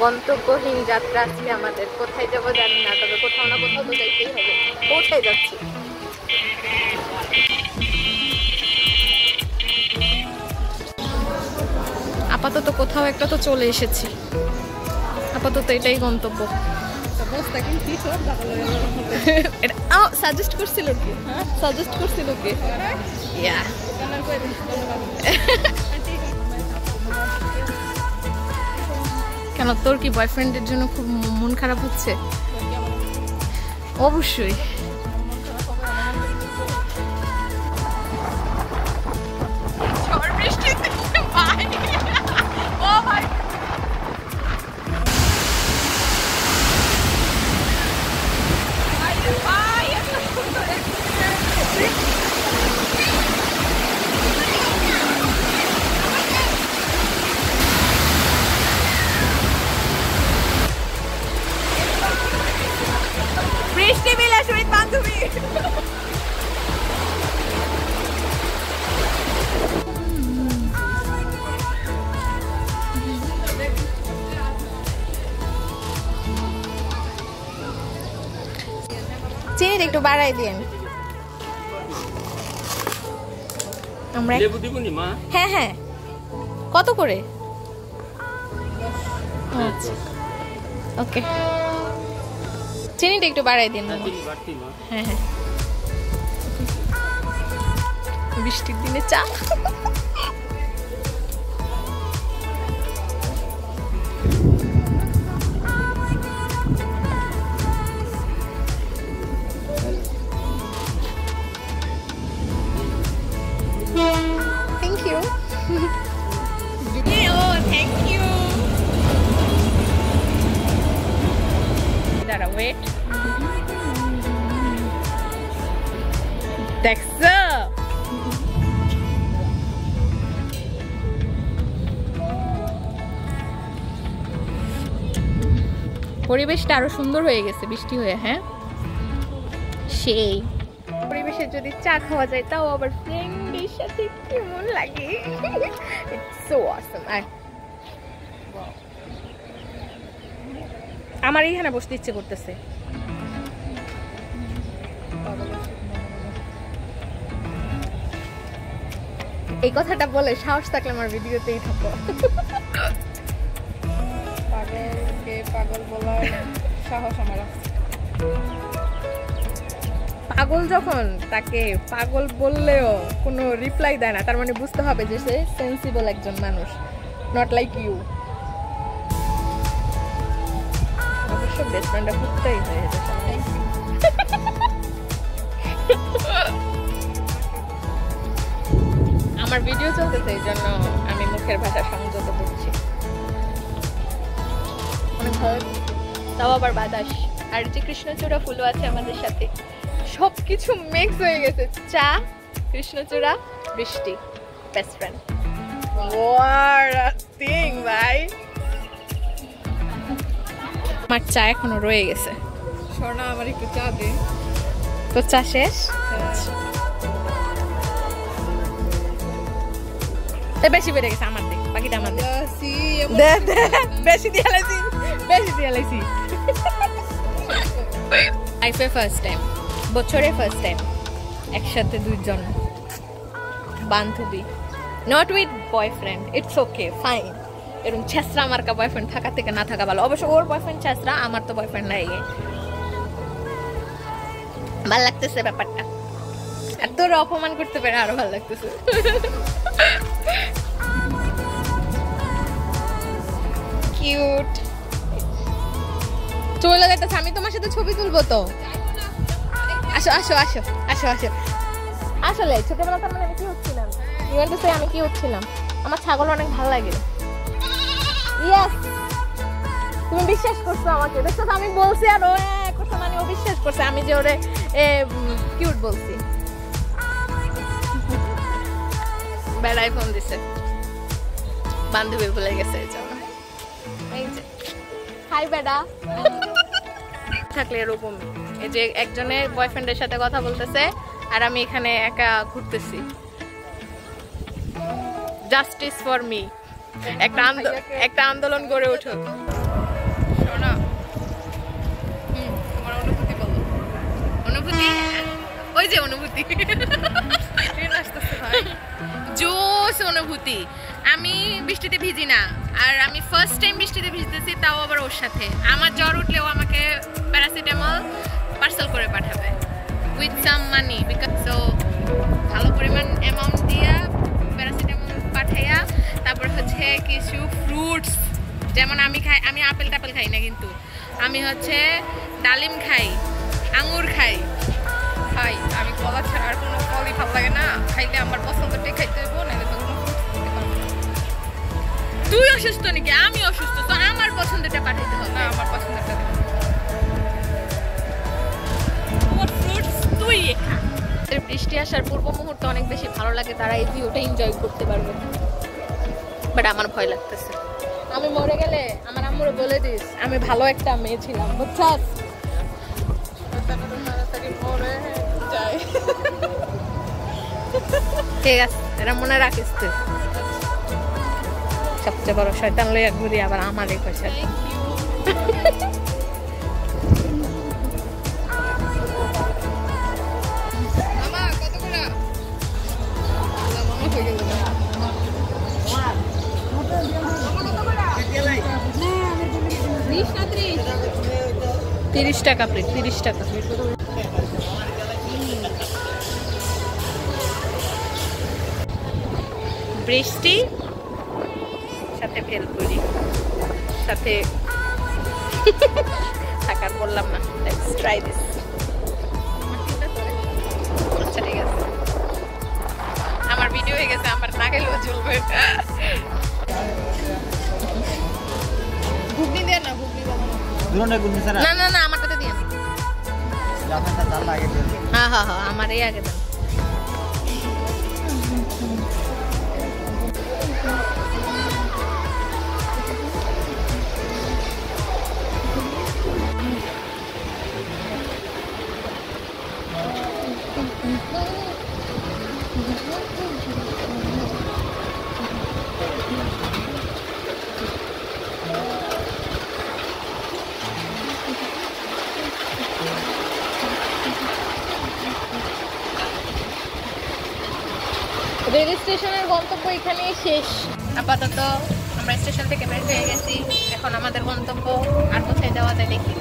গন্তব্যহীন যাত্রা আজকে আমাদের। কোথায় যাবো জানি না, তবে কোথাও না কোথাও তো যাইতেই হবে। কোথায় যাচ্ছি? আপাতত কোথাও একটা তো চলে এসেছি। আপাতত এটাই গন্তব্য। সাজেস্ট করছিল কি? সাজেস্ট করছিল কি? ইয়া কেন, তোর কি বয়ফ্রেন্ডের জন্য খুব মন খারাপ হচ্ছে? অবশ্যই। বৃষ্টি বিলাসিনী বান্ধবী। চিনিটা একটু বাড়াই দিন। আমরা হ্যাঁ হ্যাঁ, কত করে? ওকে, চিনিটা একটু বাড়াই দিন। হ্যাঁ হ্যাঁ, বৃষ্টির দিনে চা। Thank you. Thank you. দাঁড়া, ওয়েট। দেখছো? পরিবেশটা আরো সুন্দর হয়ে গেছে বৃষ্টি হয়ে। হ্যাঁ, সেই পরিবেশে যদি চা খাওয়া যায়, তাও আবার ফ্রেন্ডের সাথে, কেমন লাগে? It's so awesome. আমার এইখানে বসতে ইচ্ছে করতেছে। এই কথাটা বলে সাহস থাকলে আমার ভিডিওতেই থাকো। পাগলকে পাগল বলার সাহস আমার আছে। পাগল যখন তাকে পাগল বললেও কোনো রিপ্লাই দেয় না, তার মানে বুঝতে হবে যে সে সেন্সিবল একজন মানুষ, নট লাইক ইউ। অবশ্য বেস্ট ফ্রেন্ডটা খুঁজতেই হয়। আমার ভিডিও চলতেছে, এই জন্য আমি মুখের ভাষা সংযত করছি। অনেক ভালো, তাও আবার বাতাস, আর যে কৃষ্ণচূড়া ফুলও আছে আমাদের সাথে। সবকিছু মিক্স হয়ে গেছে, চা, কৃষ্ণচূড়া, বৃষ্টি, best friend. What a thing, ভাই। আমার চা এখনো রয়ে গেছে। স্বর্ণা, আমার একটু চা দে। তো চা শেষ? বেশি বেড়ে গেছে, আমার দেখ, বাকিটা আমার দেখ। বেশি দিয়ে লাইছি, বেশি দিয়ে লাইছি। লাইফে ফার্স্ট টাইম, বছরে ফার্স্ট টাইম একসাথে দুইজন বান্ধবী, not with boyfriend. It's okay, fine. এরকম ছেসরা মার্কা বয়ফ্রেন্ড থাকা থেকে না থাকা ভালো। অবশ্য ওর বয়ফ্রেন্ড ছেসরা, আমার তো বয়ফ্রেন্ড নাই। ভাল লাগতেছে ব্যাপারটা, আর তোর অপমান করতে পেরে আরো ভালো লাগতেছে। কিউট। চলে যাইতেছে, আমি তোমার সাথে ছবি তুলবো তো। আসো আসো আসো আসো আসো। আসলে ছোটবেলা তার মানে আমি কি হচ্ছিলাম, আমি কি হচ্ছিলাম, আমার ছাগল অনেক ভালো লাগে। ইয়েস, তুমি বিশ্বাস করছো আমাকে, দেখছো আমি বলছি আর ও করছে, মানে ও বিশ্বাস করছে আমি যে ওরে কিউট বলছি। বেড়াই ফোন দিছে, বান্ধবী ভুলে গেছে। হাই বেডা। থাকলে এরকম, এই যে একজনের বয়ফ্রেন্ডের সাথে কথা বলতেছে আর আমি এখানে একা ঘুরতেছি। জাস্টিস ফর মি, একটা আন্দোলন গড়ে উঠুক। অনুভূতি, ওই যে অনুভূতি, জোস অনুভূতি। আমি বৃষ্টিতে ভিজি না, আর আমি ফার্স্ট টাইম বৃষ্টিতে ভিজতেছি, তাও আবার ওর সাথে। আমার জ্বর উঠলেও আমাকে প্যারাসিটামল পার্সেল করে পাঠাবে with some money, because so ভালো পরিমাণ অ্যামাউন্ট দিয়া প্যারাসিটামল পাঠাইয়া তারপর হচ্ছে কিছু ফ্রুটস, যেমন আমি খাই, আমি আপেল টাপেল খাই না, কিন্তু আমি হচ্ছে ডালিম খাই, আঙুর খাই। খাই আমি কলা ছাড়া আর কোনো ফলই ভালো লাগে না, খাইলে আমার পছন্দটাই খাইতে হইব, নাহলে তো কোনো ফ্রুটস খেতে পারবো না। তুই অসুস্থ নাকি? আমি অসুস্থ, তো আমার পছন্দটা পাঠাইতে হবে। না, আমার পছন্দটা দেবো। ফ্রুটস তুই খা। বৃষ্টি আসার পূর্ব মুহূর্তে অনেক বেশি ভালো লাগে, তারা এই ভিউটা এনজয় করতে পারবে, বাট আমার ভয় লাগতেছে। আমি মরে গেলে আমার আম্মুরে বলে দিস আমি ভালো একটা মেয়ে ছিলাম, বুঝছাস? ঠিক আছে, এটা মনে রাখিস তুই। সবচেয়ে বড় শয়তান লইয়া ঘুরি আবার আমারই পয়সা। $30 প্লেট, $30। বৃষ্টি সাথে ভেলপুরি সাথে থাকার বললাম না। Let's try this. আচ্ছা ঠিক আছে, আমার ভিডিও হয়ে গেছে, আমার না গেলেও চলবে। ঘুগনি দেন না, ঘুগনি দেন না না না, আমারটাতে দিয়ে হ্যাঁ হ্যাঁ হ্যাঁ, আমার এই আগে দেন। রেল স্টেশনের গন্তব্য এখানেই শেষ। আপাতত আমরা স্টেশন থেকে বের হয়ে গেছি, এখন আমাদের গন্তব্য আর কোথায় যাওয়া যায় দেখি।